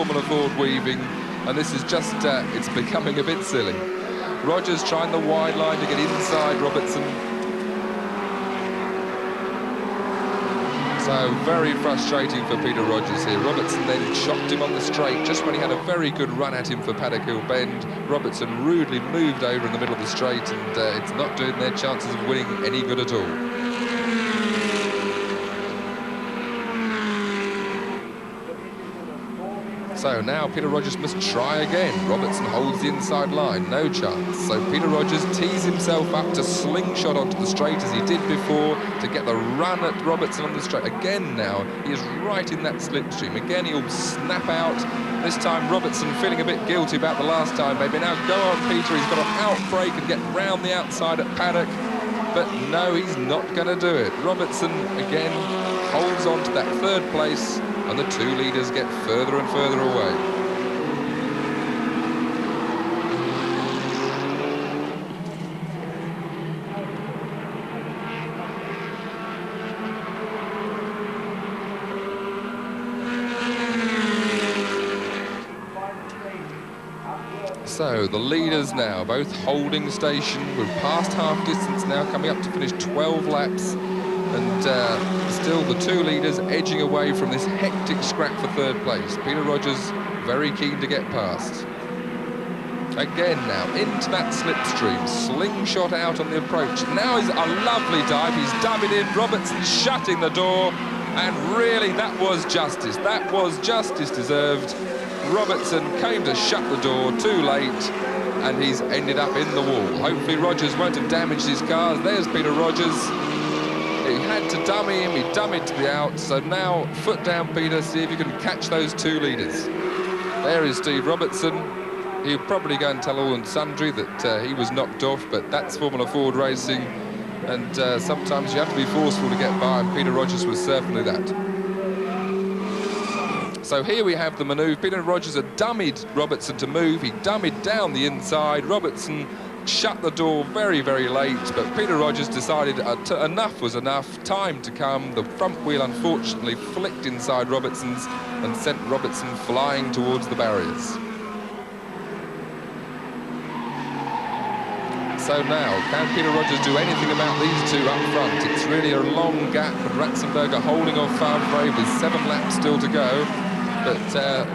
Formula Ford weaving, and this is just, it's becoming a bit silly. Rogers trying the wide line to get inside Robertson. So very frustrating for Peter Rogers here. Robertson then shocked him on the straight just when he had a very good run at him for Paddock Hill Bend. Robertson rudely moved over in the middle of the straight, and it's not doing their chances of winning any good at all. So now Peter Rogers must try again. Robertson holds the inside line, no chance. So Peter Rogers tees himself up to slingshot onto the straight as he did before to get the run at Robertson on the straight. Again now, he is right in that slipstream. Again, he'll snap out. This time Robertson feeling a bit guilty about the last time. Maybe now go on Peter, he's got to outbrake and get round the outside at Paddock. But no, he's not going to do it. Robertson again holds on to that third place, and the two leaders get further and further away. So the leaders now both holding station. We're past half distance now, coming up to finish 12 laps. And still the two leaders edging away from this hectic scrap for third place. Peter Rogers very keen to get past. Again now, into that slipstream, slingshot out on the approach. Now is a lovely dive, he's dubbing in, Robertson shutting the door, and really that was justice. That was justice deserved. Robertson came to shut the door too late, and he's ended up in the wall. Hopefully Rogers won't have damaged his cars. There's Peter Rogers. He had to dummy him, he dummied to the out, so now foot down Peter, see if you can catch those two leaders. There is Steve Robertson. He'll probably go and tell all and sundry that he was knocked off, but that's Formula Ford racing, and sometimes you have to be forceful to get by, and Peter Rogers was certainly that. So here we have the manoeuvre. Peter Rogers had dummied Robertson to move, he dummied down the inside, Robertson shut the door very, very late, but Peter Rogers decided enough was enough, time to come. The front wheel unfortunately flicked inside Robertson's and sent Robertson flying towards the barriers. So now, can Peter Rogers do anything about these two up front? It's really a long gap, and Ratzenberger holding off Favre with 7 laps still to go. But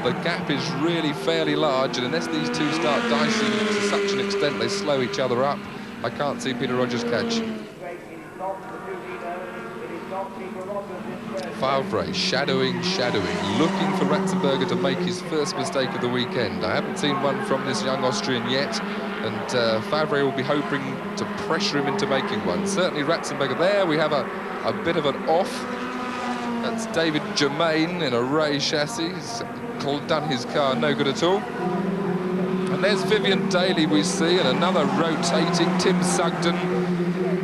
the gap is really fairly large, and unless these two start dicing to such an extent they slow each other up, I can't see Peter Rogers catch. Favre shadowing, looking for Ratzenberger to make his first mistake of the weekend. I haven't seen one from this young Austrian yet, and Favre will be hoping to pressure him into making one. Certainly Ratzenberger there. We have a bit of an off. That's David Germain in a Ray chassis. He's done his car no good at all. And there's Vivian Daly we see, and another rotating Tim Sugden.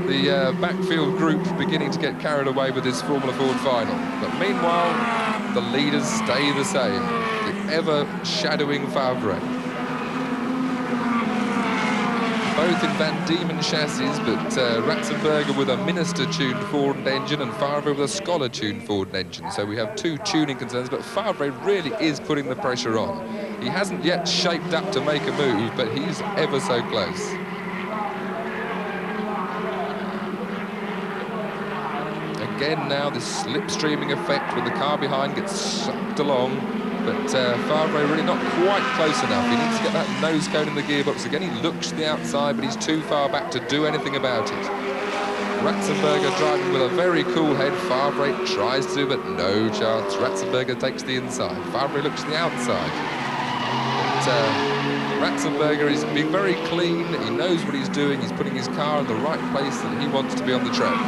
The backfield group beginning to get carried away with this Formula Ford final. But meanwhile, the leaders stay the same. The ever shadowing Favre. Both in Van Diemen chassis, but Ratzenberger with a Minister-tuned Ford engine and Favre with a Scholar-tuned Ford engine. So we have two tuning concerns, but Favre really is putting the pressure on. He hasn't yet shaped up to make a move, but he's ever so close. Again now, this slipstreaming effect when the car behind gets sucked along. But Favre really not quite close enough. He needs to get that nose cone in the gearbox. Again, he looks to the outside, but he's too far back to do anything about it. Ratzenberger driving with a very cool head. Favre tries to, but no chance. Ratzenberger takes the inside. Favre looks to the outside. But Ratzenberger is being very clean. He knows what he's doing. He's putting his car in the right place that he wants to be on the track.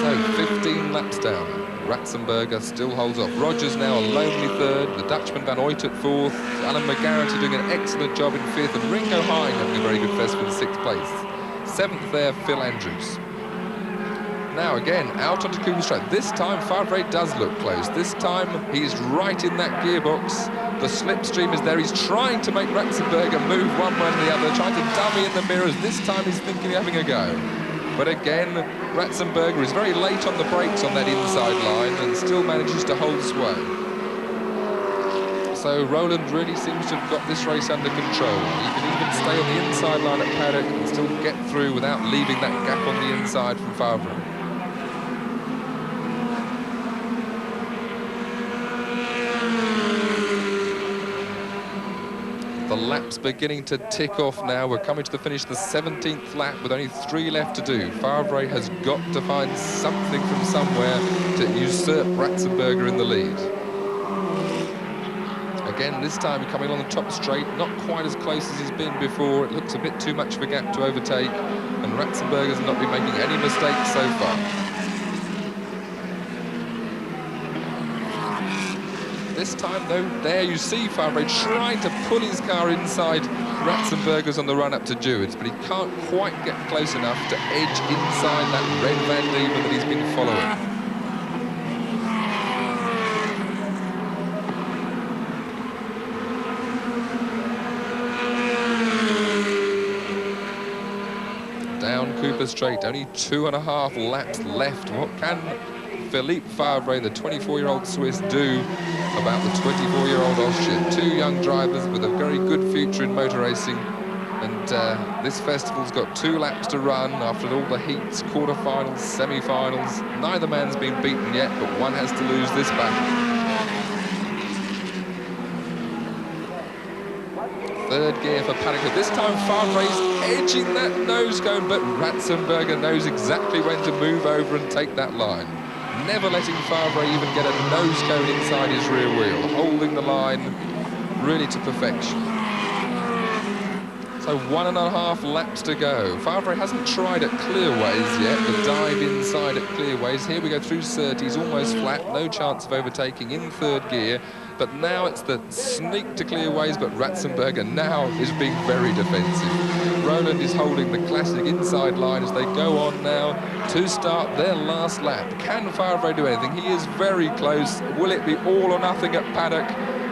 So 15 laps down. Ratzenberger still holds off. Rogers now a lonely third. The Dutchman Van Ooyt at fourth. Alan McGarrity doing an excellent job in fifth. And Ringo Hine having a very good festival in 6th place. 7th there, Phil Andrews. Now again, out onto Cooper Straight. This time Favre does look close. This time he's right in that gearbox. The slipstream is there. He's trying to make Ratzenberger move one way or the other, trying to dummy in the mirrors. This time he's thinking of having a go. But again, Ratzenberger is very late on the brakes on that inside line and still manages to hold sway. So Roland really seems to have got this race under control. He can even stay on the inside line at paddock and still get through without leaving that gap on the inside from Favre. The lap's beginning to tick off now. We're coming to the finish, the 17th lap with only 3 left to do. Favre has got to find something from somewhere to usurp Ratzenberger in the lead. Again, this time coming along the top straight, not quite as close as he's been before. It looks a bit too much of a gap to overtake, and Ratzenberger's not been making any mistakes so far. This time, though, there you see Favre trying to pull his car inside Ratzenberger's on the run up to Duels, but he can't quite get close enough to edge inside that red Van Diemen that he's been following. Down Cooper Straight, only 2.5 laps left. What can Philippe Favre, the 24-year-old Swiss, do about the 24-year-old Austrian? 2 young drivers with a very good future in motor racing, and this festival's got 2 laps to run after all the heats, quarterfinals, semi-finals. Neither man's been beaten yet, but one has to lose this battle. 3rd gear for Paddock. This time Favre's edging that nose cone, but Ratzenberger knows exactly when to move over and take that line. Never letting Favre even get a nose cone inside his rear wheel, holding the line really to perfection. So 1.5 laps to go. Favre hasn't tried at Clearways yet, the dive inside at Clearways. Here we go through Surtees, almost flat, no chance of overtaking in 3rd gear. But now it's the sneak to Clearways, but Ratzenberger now is being very defensive. Roland is holding the classic inside line as they go on now to start their last lap. Can Favre do anything? He is very close. Will it be all or nothing at Paddock?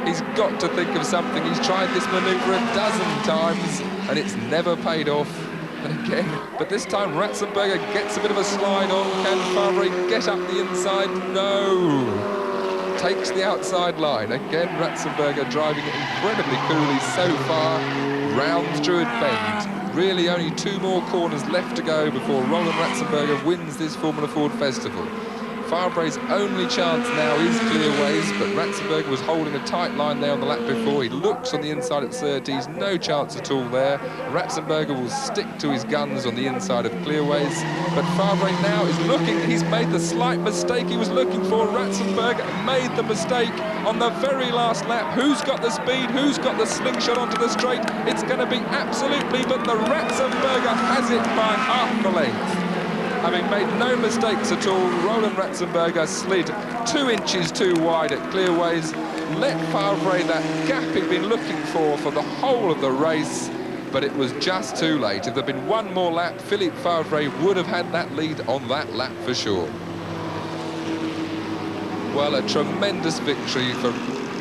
He's got to think of something. He's tried this manoeuvre a dozen times and it's never paid off. And again, but this time Ratzenberger gets a bit of a slide on. Can Favre get up the inside? No. Takes the outside line. Again, Ratzenberger driving it incredibly coolly so far. Rounds Druid Bend. Really only 2 more corners left to go before Roland Ratzenberger wins this Formula Ford Festival. Favre's only chance now is Clearways, but Ratzenberger was holding a tight line there on the lap before. He looks on the inside at Surtees, no chance at all there. Ratzenberger will stick to his guns on the inside of Clearways, but Favre now is looking. He's made the slight mistake he was looking for. Ratzenberger made the mistake on the very last lap. Who's got the speed? Who's got the slingshot onto the straight? It's going to be absolutely, but the Ratzenberger has it by half the length. Having made no mistakes at all, Roland Ratzenberger slid 2 inches too wide at Clearways, let Favre that gap he'd been looking for the whole of the race, but it was just too late. If there'd been 1 more lap, Philippe Favre would have had that lead on that lap for sure. Well, a tremendous victory for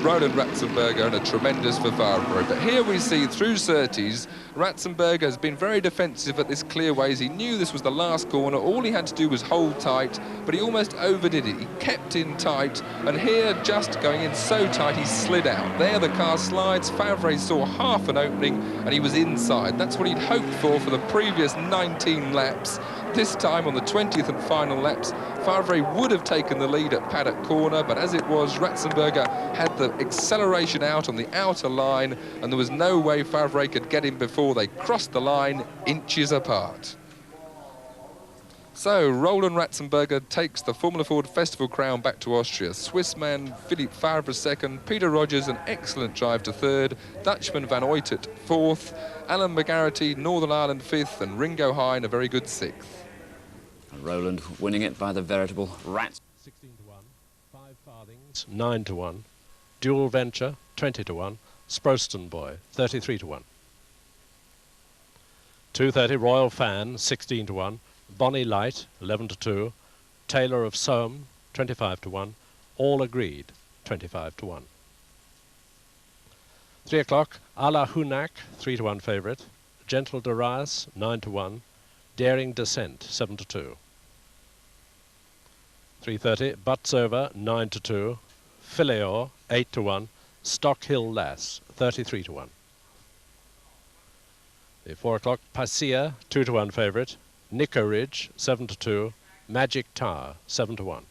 Roland Ratzenberger and a tremendous for Favre. But here we see through Surtees, Ratzenberger has been very defensive at this Clearways. He knew this was the last corner. All he had to do was hold tight, but he almost overdid it. He kept in tight, and here, just going in so tight, he slid out. There the car slides. Favre saw half an opening, and he was inside. That's what he'd hoped for the previous 19 laps. This time, on the 20th and final laps, Favre would have taken the lead at Paddock Corner, but as it was, Ratzenberger had the acceleration out on the outer line, and there was no way Favre could get him before they crossed the line inches apart. So, Roland Ratzenberger takes the Formula Ford Festival crown back to Austria. Swiss man Philippe Favre 2nd, Peter Rogers an excellent drive to 3rd, Dutchman Van Oytet 4th, Alan McGarity, Northern Ireland 5th, and Ringo Hine a very good 6th. Roland winning it by the veritable rat. 16 to 1, 5 farthings, 9 to 1, Dual Venture 20 to 1, Sproston Boy 33 to 1. 2:30 Royal Fan 16 to 1, Bonnie Light 11 to 2, Taylor of Soam 25 to 1, All Agreed 25 to 1. 3 o'clock, A la Hunac 3 to 1 favourite, Gentle Darius 9 to 1, Daring Descent, 7-2. 3:30, Butts Over, 9-2. Phileor, 8-1. Stockhill Lass, 33-1. The 4 o'clock, Passia, 2-1 favourite. Nicker Ridge, 7-2. Magic Tower, 7-1.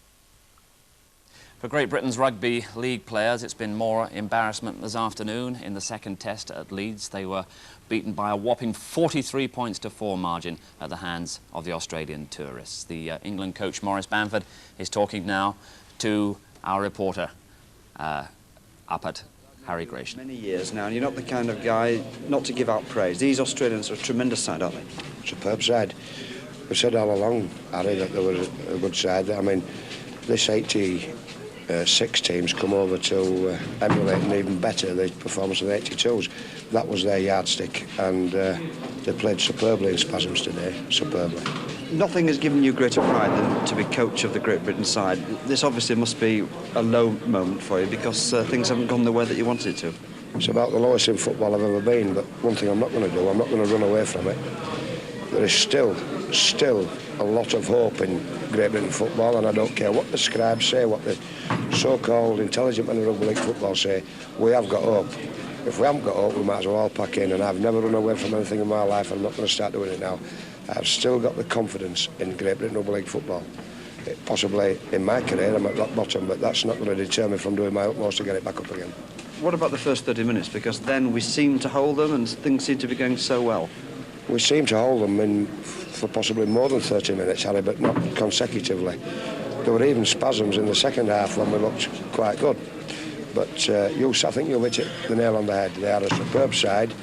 For Great Britain's rugby league players, it's been more embarrassment this afternoon. In the second test at Leeds, they were beaten by a whopping 43 points to 4 margin at the hands of the Australian tourists. The England coach Maurice Bamford is talking now to our reporter up at Harry Gratian. Many years now, and you're not the kind of guy not to give out praise. These Australians are a tremendous side, aren't they? Superb side. We said all along, Harry, that they were a good side. I mean, this 86 teams come over to emulate and even better the performance of the 82s. That was their yardstick, and they played superbly in Spasms today, superbly. Nothing has given you greater pride than to be coach of the Great Britain side. This obviously must be a low moment for you because things haven't gone the way that you wanted it to. It's about the lowest in football I've ever been, but one thing I'm not going to do, I'm not going to run away from it. There is still a lot of hope in Great Britain football, and I don't care what the scribes say, what the so-called intelligent men of rugby league football say, we have got hope. If we haven't got hope, we might as well all pack in, and I've never run away from anything in my life. I'm not going to start doing it now. I've still got the confidence in Great Britain rugby league football. Possibly in my career I'm at rock bottom, but that's not going to deter me from doing my utmost to get it back up again. What about the first 30 minutes? Because then we seem to hold them and things seem to be going so well. We seem to hold them in for possibly more than 30 minutes, Harry, but not consecutively. There were even spasms in the second half when we looked quite good. But I think you'll hit the nail on the head. They are a superb side.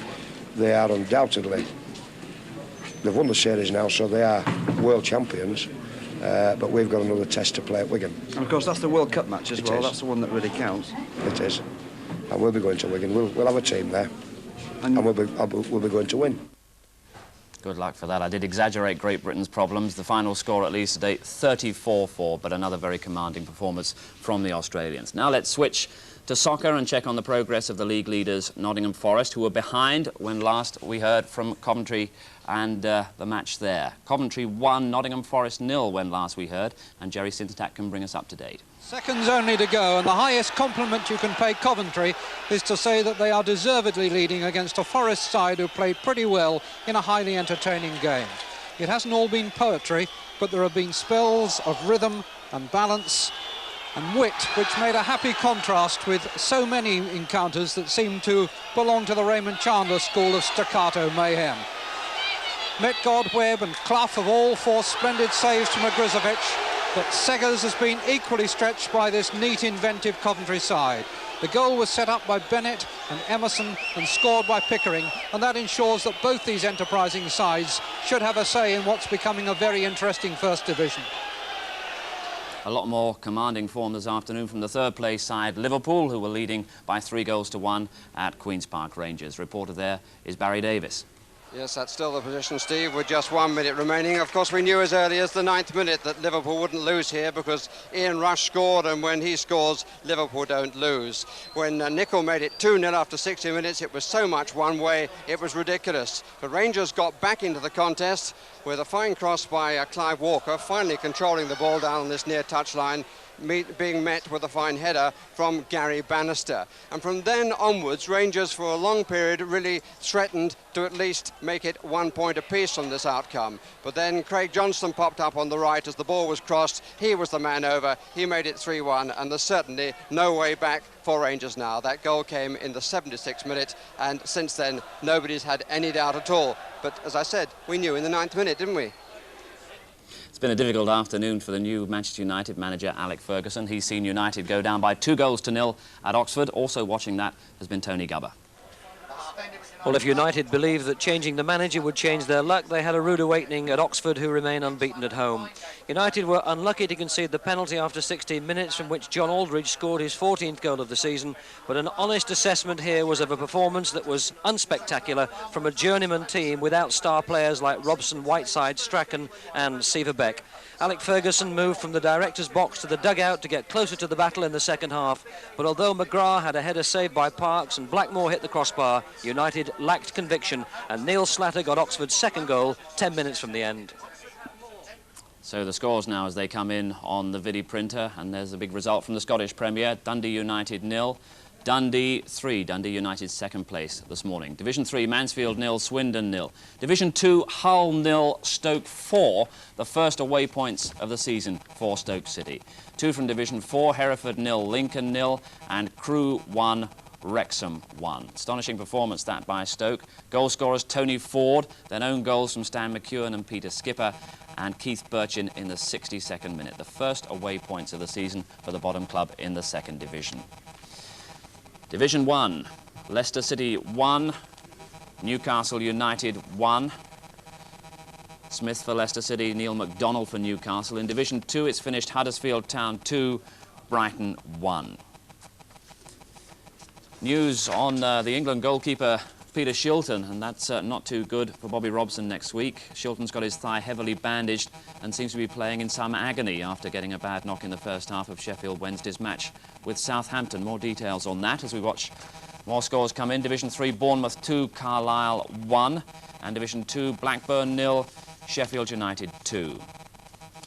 They are undoubtedly... They've won the series now, so they are world champions. But we've got another test to play at Wigan. And of course, that's the World Cup match as well. That's the one that really counts. It is. And we'll be going to Wigan. We'll have a team there. And we'll be going to win. Good luck for that. I did exaggerate Great Britain's problems. The final score, at least today, 34-4, but another very commanding performance from the Australians. Now let's switch to soccer and check on the progress of the league leaders, Nottingham Forest, who were behind when last we heard from Coventry and the match there. Coventry 1, Nottingham Forest 0 when last we heard, and Jerry Sintertack can bring us up to date. Seconds only to go, and the highest compliment you can pay Coventry is to say that they are deservedly leading against a Forest side who played pretty well in a highly entertaining game. It hasn't all been poetry, but there have been spells of rhythm and balance and wit, which made a happy contrast with so many encounters that seemed to belong to the Raymond Chandler school of staccato mayhem. Metcalfe, Webb and Clough have all forced splendid saves from Agrizovic, but Seggers has been equally stretched by this neat, inventive Coventry side. The goal was set up by Bennett and Emerson and scored by Pickering, and that ensures that both these enterprising sides should have a say in what's becoming a very interesting First Division. A lot more commanding form this afternoon from the third place side, Liverpool, who were leading by 3-1 at Queen's Park Rangers. Reporter there is Barry Davis. Yes, that's still the position, Steve, with just 1 minute remaining. Of course, we knew as early as the 9th minute that Liverpool wouldn't lose here because Ian Rush scored, and when he scores, Liverpool don't lose. When Nicol made it 2-0 after 60 minutes, it was so much one way, it was ridiculous. But Rangers got back into the contest with a fine cross by Clive Walker, finally controlling the ball down on this near touchline, being met with a fine header from Gary Bannister. And from then onwards, Rangers for a long period really threatened to at least make it 1 point apiece from this outcome. But then Craig Johnston popped up on the right as the ball was crossed. He was the man over. He made it 3-1, and there's certainly no way back for Rangers now. That goal came in the 76th minute, and since then, nobody's had any doubt at all. But as I said, we knew in the 9th minute, didn't we? It's been a difficult afternoon for the new Manchester United manager, Alec Ferguson. He's seen United go down by 2-0 at Oxford. Also watching that has been Tony Gubber. Well, if United believed that changing the manager would change their luck, they had a rude awakening at Oxford, who remain unbeaten at home. United were unlucky to concede the penalty after 16 minutes, from which John Aldridge scored his 14th goal of the season, but an honest assessment here was of a performance that was unspectacular from a journeyman team without star players like Robson, Whiteside, Strachan and Seaver Beck. Alec Ferguson moved from the director's box to the dugout to get closer to the battle in the second half, but although McGrath had a header saved by Parks and Blackmore hit the crossbar, United lacked conviction, and Neil Slatter got Oxford's second goal 10 minutes from the end. So the scores now as they come in on the Vidiprinter, and there's a big result from the Scottish Premier. Dundee United 0, Dundee 3. Dundee United second place this morning. Division 3, Mansfield 0, Swindon 0. Division 2, Hull 0, Stoke 4. The first away points of the season for Stoke City. 2 from Division 4, Hereford 0, Lincoln 0, and Crewe 1, Wrexham 1. Astonishing performance that by Stoke. Goal scorers Tony Ford, then own goals from Stan McEwen and Peter Skipper, and Keith Birchin in the 62nd minute. The first away points of the season for the bottom club in the second division. Division 1, Leicester City 1, Newcastle United 1. Smith for Leicester City, Neil MacDonald for Newcastle. In Division 2, it's finished Huddersfield Town 2, Brighton 1. News on the England goalkeeper Peter Shilton, and that's not too good for Bobby Robson next week. Shilton's got his thigh heavily bandaged and seems to be playing in some agony after getting a bad knock in the first half of Sheffield Wednesday's match with Southampton. More details on that as we watch more scores come in. Division 3, Bournemouth 2, Carlisle 1, and Division 2, Blackburn 0, Sheffield United 2.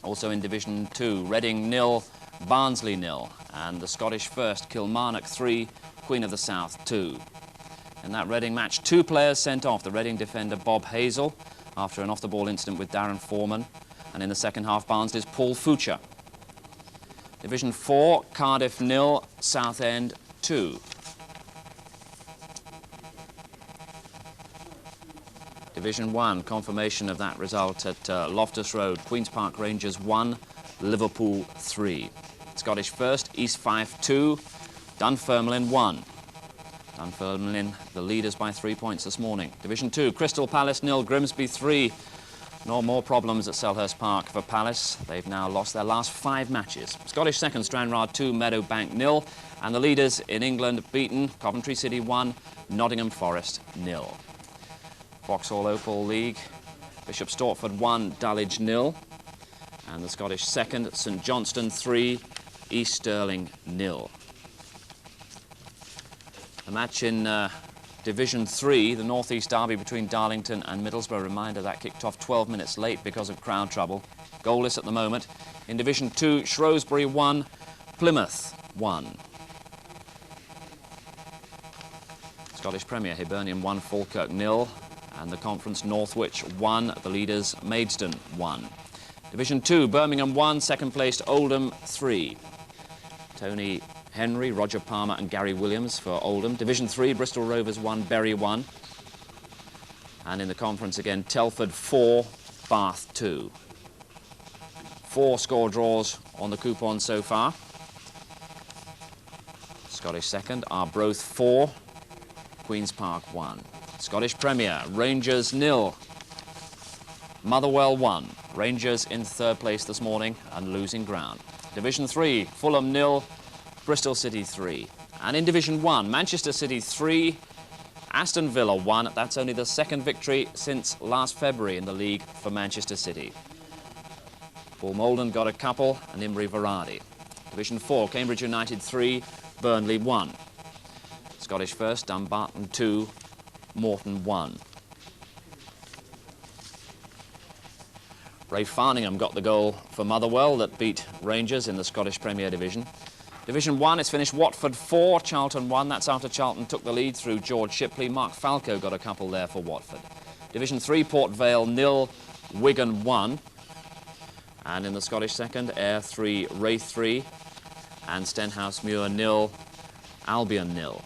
Also in Division 2, Reading 0, Barnsley 0, and the Scottish First, Kilmarnock 3, Queen of the South 2. In that Reading match, 2 players sent off. The Reading defender Bob Hazel after an off-the-ball incident with Darren Foreman, and in the second half, Barnsley's Paul Fucher. Division 4, Cardiff 0, Southend 2. Division 1, confirmation of that result at Loftus Road. Queen's Park Rangers 1, Liverpool 3. Scottish First, East Fife 2, Dunfermline 1. Dunfermline, the leaders by 3 points this morning. Division 2, Crystal Palace 0, Grimsby 3. No more problems at Selhurst Park for Palace. They've now lost their last 5 matches. Scottish Second, Stranraer 2, Meadowbank 0. And the leaders in England beaten, Coventry City 1, Nottingham Forest 0. Vauxhall Opal League, Bishop Stortford 1, Dulwich 0. And the Scottish Second, St Johnstone 3, East Stirling 0. A match in Division 3, the North East derby between Darlington and Middlesbrough. Reminder that kicked off 12 minutes late because of crowd trouble. Goalless at the moment. In Division 2, Shrewsbury 1, Plymouth 1. Scottish Premier, Hibernian 1, Falkirk 0. And the Conference, Northwich 1, the leaders Maidstone 1. Division 2, Birmingham 1, second placed Oldham 3. Tony Henry, Roger Palmer and Gary Williams for Oldham. Division 3, Bristol Rovers 1, Bury 1. And in the conference again, Telford 4, Bath 2. 4 score draws on the coupon so far. Scottish Second, Arbroath 4, Queen's Park 1. Scottish Premier, Rangers 0, Motherwell 1. Rangers in third place this morning and losing ground. Division 3, Fulham 0, Bristol City 3. And in Division 1, Manchester City 3, Aston Villa 1. That's only the second victory since last February in the league for Manchester City. Paul Molden got a couple, and Imre Varadi. Division 4, Cambridge United 3, Burnley 1. Scottish First, Dumbarton 2, Morton 1. Ray Farningham got the goal for Motherwell that beat Rangers in the Scottish Premier Division. Division 1, it's finished Watford 4, Charlton 1. That's after Charlton took the lead through George Shipley. Mark Falco got a couple there for Watford. Division 3, Port Vale 0, Wigan 1. And in the Scottish Second, Ayr 3, Wraith 3. And Stenhousemuir 0, Albion 0.